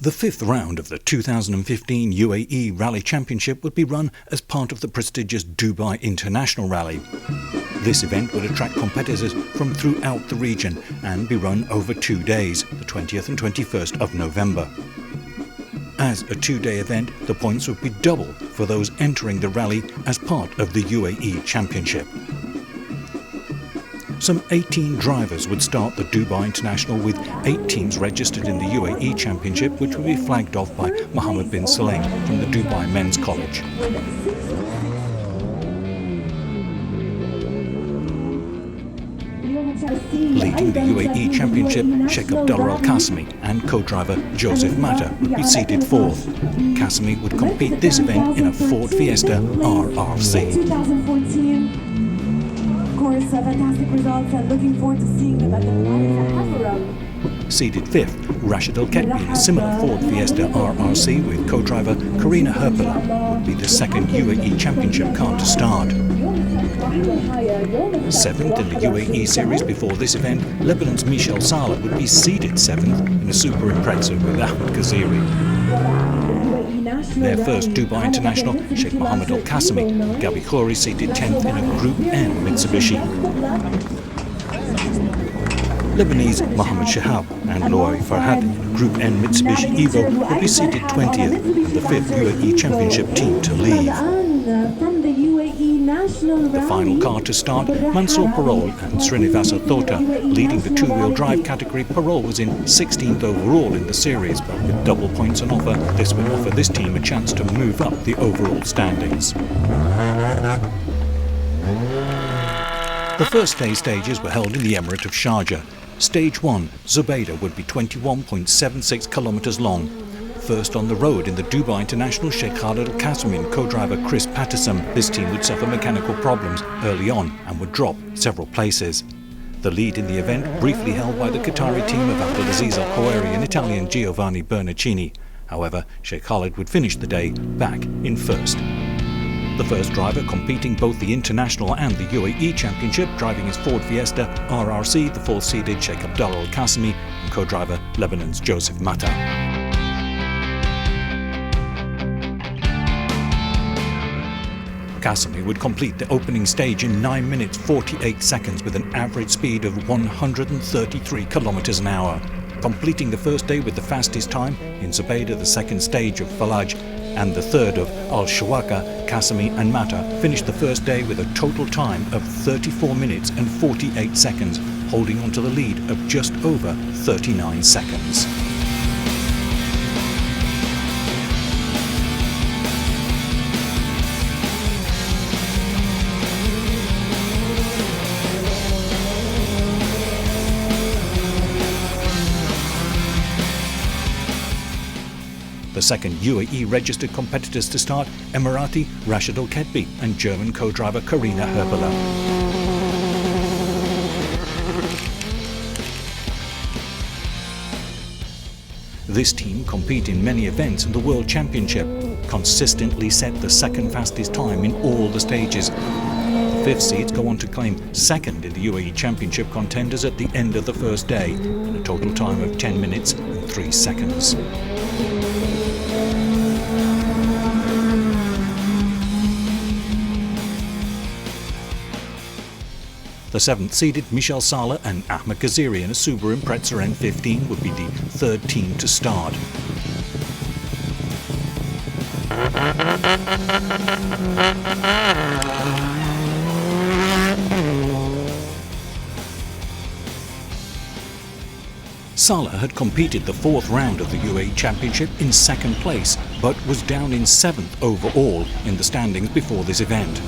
The fifth round of the 2015 UAE Rally Championship would be run as part of the prestigious Dubai International Rally. This event would attract competitors from throughout the region and be run over 2 days, the 20th and 21st of November. As a 2-day event, the points would be double for those entering the rally as part of the UAE Championship. Some 18 drivers would start the Dubai International, with 8 teams registered in the UAE Championship, which would be flagged off by Mohammed bin Saleh from the Dubai Men's College. Leading the UAE Championship, Sheikh Abdullah Al-Qasimi and co-driver Joseph Mata would be seated 4th. Qasimi would compete this event in a Ford Fiesta RRC. 2014. Of course, fantastic results, and looking forward to seeing them at the Seated 5th, Rashid Al-Ketbi in a similar Ford Fiesta RRC with co-driver Karina Herpela would be the second UAE Championship car to start. 7th in the UAE series before this event, Lebanon's Michel Saleh would be seated 7th in a Super Impreza with Ahmed Ghaziri. Their first Dubai International, Sheikh Mohammed Al-Qasimi and Gabi Khoury seated 10th in a Group N Mitsubishi. Lebanese Mohammed Shahab and Loai Farhad in a Group N Mitsubishi Evo would be seated 20th and the 5th UAE Championship team to leave. The final car to start, Mansour Parol and Srinivasa Thota. Leading the two-wheel drive category, Parol was in 16th overall in the series, but with double points on offer, this would offer this team a chance to move up the overall standings. The first day stages were held in the Emirate of Sharjah. Stage 1, Zubaydah, would be 21.76 kilometers long. First on the road in the Dubai International, Sheikh Khalid Al-Qasimi and co-driver Chris Patterson. This team would suffer mechanical problems early on and would drop several places. The lead in the event briefly held by the Qatari team of Abdulaziz Al-Khoury and Italian Giovanni Bernaccini. However, Sheikh Khalid would finish the day back in first. The first driver competing both the International and the UAE Championship, driving his Ford Fiesta RRC, the fourth-seated Sheikh Abdullah Al-Qasimi and co-driver Lebanon's Joseph Mata. Qasimi would complete the opening stage in 9 minutes 48 seconds with an average speed of 133 kilometers an hour. Completing the first day with the fastest time in Zubaydah, the second stage of Falaj, and the third of Al-Shawaka, Qasimi and Mata finished the first day with a total time of 34 minutes and 48 seconds, holding on to the lead of just over 39 seconds. The second UAE registered competitors to start, Emirati Rashid Al-Ketbi and German co-driver Karina Herpela. This team compete in many events in the World Championship, consistently set the second fastest time in all the stages. The fifth seeds go on to claim second in the UAE Championship contenders at the end of the first day, in a total time of 10 minutes and 3 seconds. The 7th-seeded Michel Saleh and Ahmed Ghaziri in a Subaru Impreza N15 would be the third team to start. Saleh had competed the 4th round of the UAE Championship in 2nd place, but was down in 7th overall in the standings before this event.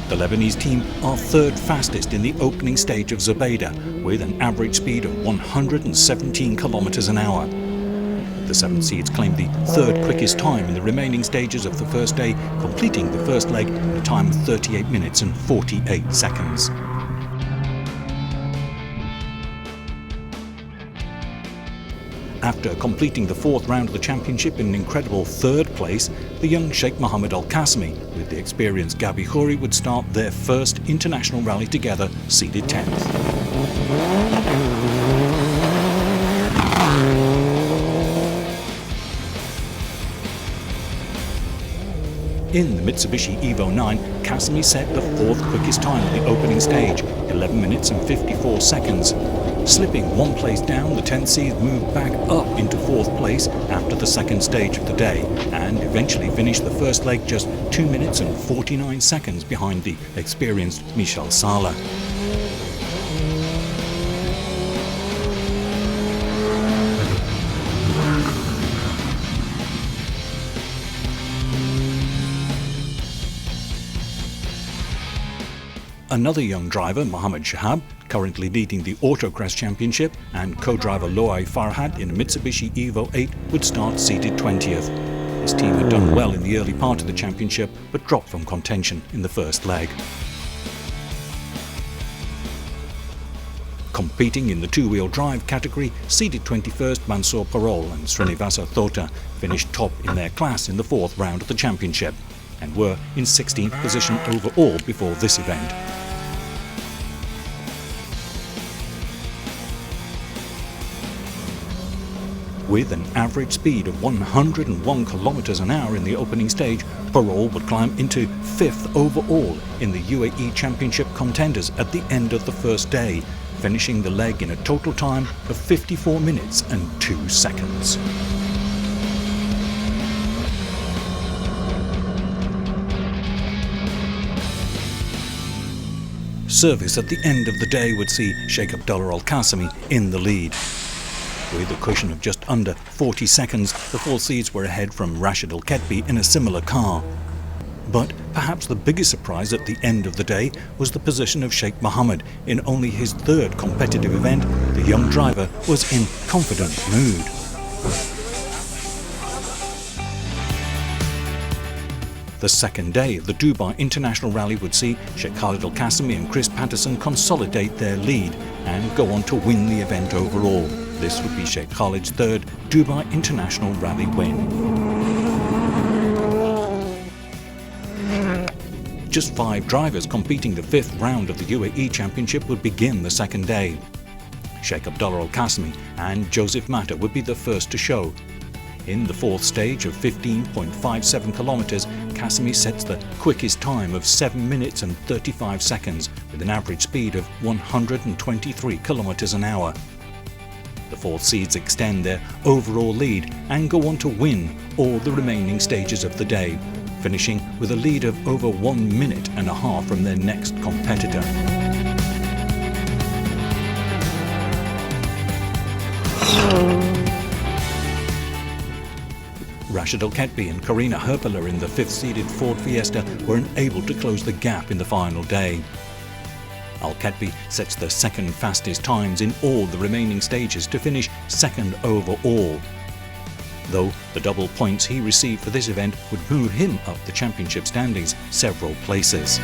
The Lebanese team are 3rd fastest in the opening stage of Zubaydah, with an average speed of 117 kilometers an hour. The 7th seeds claimed the 3rd quickest time in the remaining stages of the first day, completing the first leg in a time of 38 minutes and 48 seconds. After completing the 4th round of the championship in an incredible 3rd place, the young Sheikh Mohammed Al-Qasimi with the experienced Gabi Khoury would start their first international rally together, seeded 10th. In the Mitsubishi Evo 9, Kasumi set the fourth quickest time at the opening stage, 11 minutes and 54 seconds. Slipping one place down, the 10 seed moved back up into fourth place after the second stage of the day, and eventually finished the first leg just 2 minutes and 49 seconds behind the experienced Michel Sala. Another young driver, Mohammed Shahab, currently leading the Autocross Championship, and co-driver Loai Farhat in a Mitsubishi Evo 8 would start seated 20th. His team had done well in the early part of the championship, but dropped from contention in the first leg. Competing in the two-wheel drive category, seeded 21st Mansoor Parol and Srinivasa Thota finished top in their class in the fourth round of the championship, and were in 16th position overall before this event. With an average speed of 101 kilometers an hour in the opening stage, Parol would climb into 5th overall in the UAE Championship contenders at the end of the first day, finishing the leg in a total time of 54 minutes and 2 seconds. Service at the end of the day would see Sheikh Abdullah Al-Qasimi in the lead. With a cushion of just under 40 seconds, the four seeds were ahead from Rashid Al-Ketbi in a similar car. But perhaps the biggest surprise at the end of the day was the position of Sheikh Mohammed. In only his third competitive event, the young driver was in confident mood. The second day of the Dubai International Rally would see Sheikh Khalid Al-Qasimi and Chris Patterson consolidate their lead and go on to win the event overall. This would be Sheikh Khalid's third Dubai International Rally win. Just 5 drivers competing the 5th round of the UAE Championship would begin the second day. Sheikh Abdullah Al-Qasimi and Joseph Mata would be the first to show. In the fourth stage of 15.57 kilometers, Qasimi sets the quickest time of 7 minutes and 35 seconds with an average speed of 123 kilometers an hour. The fourth seeds extend their overall lead and go on to win all the remaining stages of the day, finishing with a lead of over 1 minute and a half from their next competitor. Rashid Al-Ketbi and Karina Herpela in the 5th-seeded Ford Fiesta were unable to close the gap in the final day. Al-Ketbi sets the second fastest times in all the remaining stages to finish second overall. Though the double points he received for this event would move him up the championship standings several places.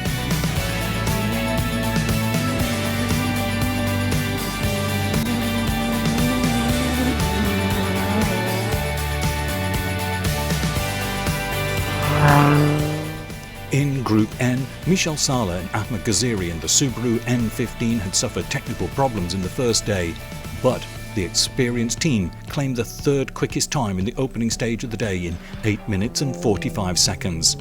In Group N, Michel Sala and Ahmed Ghaziri in the Subaru N15 had suffered technical problems in the first day, but the experienced team claimed the third quickest time in the opening stage of the day in 8 minutes and 45 seconds.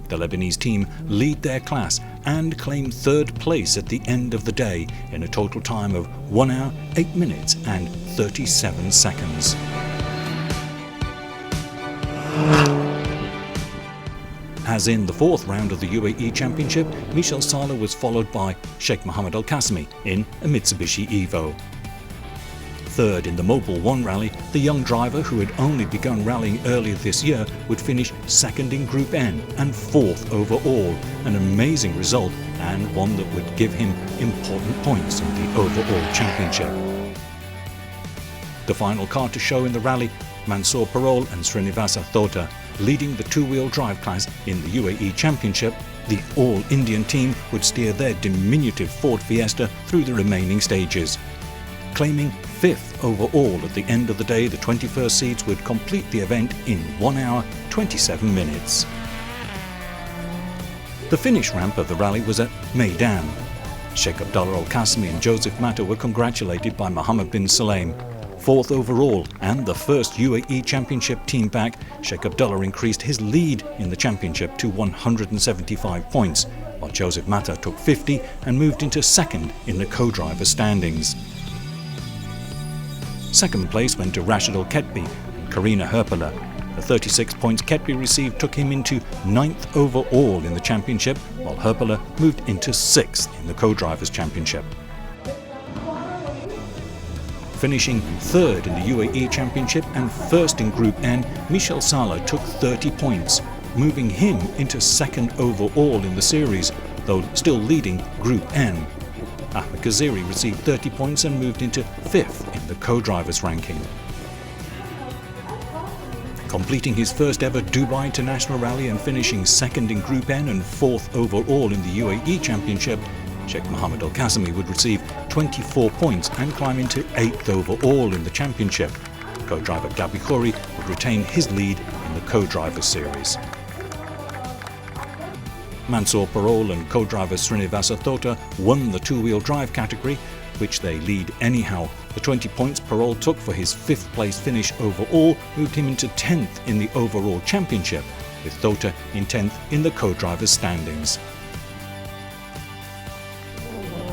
The Lebanese team lead their class and claim third place at the end of the day in a total time of 1 hour, 8 minutes and 37 seconds. As in the fourth round of the UAE Championship, Michel Sala was followed by Sheikh Mohammed Al-Qasimi in a Mitsubishi Evo. Third in the Mobile 1 rally, the young driver who had only begun rallying earlier this year would finish second in Group N and fourth overall, an amazing result and one that would give him important points in the overall championship. The final car to show in the rally, Mansoor Parol and Srinivasa Thota, leading the two-wheel drive class in the UAE Championship. The all-Indian team would steer their diminutive Ford Fiesta through the remaining stages. Claiming 5th overall at the end of the day, the 21st seeds would complete the event in 1 hour, 27 minutes. The finish ramp of the rally was at Meydan. Sheikh Abdullah Al-Qasimi and Joseph Mata were congratulated by Mohammed bin Sulaim. Fourth overall and the first UAE Championship team back, Sheikh Abdullah increased his lead in the championship to 175 points, while Joseph Mata took 50 and moved into second in the co-driver standings. Second place went to Rashid Al-Ketbi and Karina Herpala. The 36 points Ketbi received took him into 9th overall in the championship, while Herpala moved into 6th in the co-drivers championship. Finishing third in the UAE Championship and first in Group N, Michel Sala took 30 points, moving him into second overall in the series, though still leading Group N. Ahmed Kaziri received 30 points and moved into fifth in the co-drivers ranking. Completing his first ever Dubai International Rally and finishing second in Group N and fourth overall in the UAE Championship, Sheikh Mohammed Al-Qasimi would receive 24 points and climb into 8th overall in the championship. Co-driver Gabi Khoury would retain his lead in the co-driver series. Mansour Parol and co-driver Srinivasa Thota won the two-wheel drive category, which they lead anyhow. The 20 points Parol took for his 5th place finish overall moved him into 10th in the overall championship, with Thota in 10th in the co-drivers standings.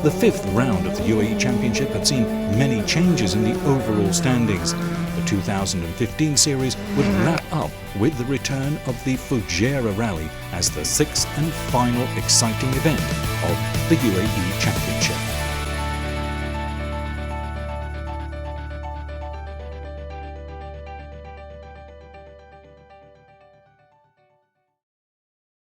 The 5th round of the UAE Championship had seen many changes in the overall standings. The 2015 series would wrap up with the return of the Fujairah Rally as the 6th and final exciting event of the UAE Championship.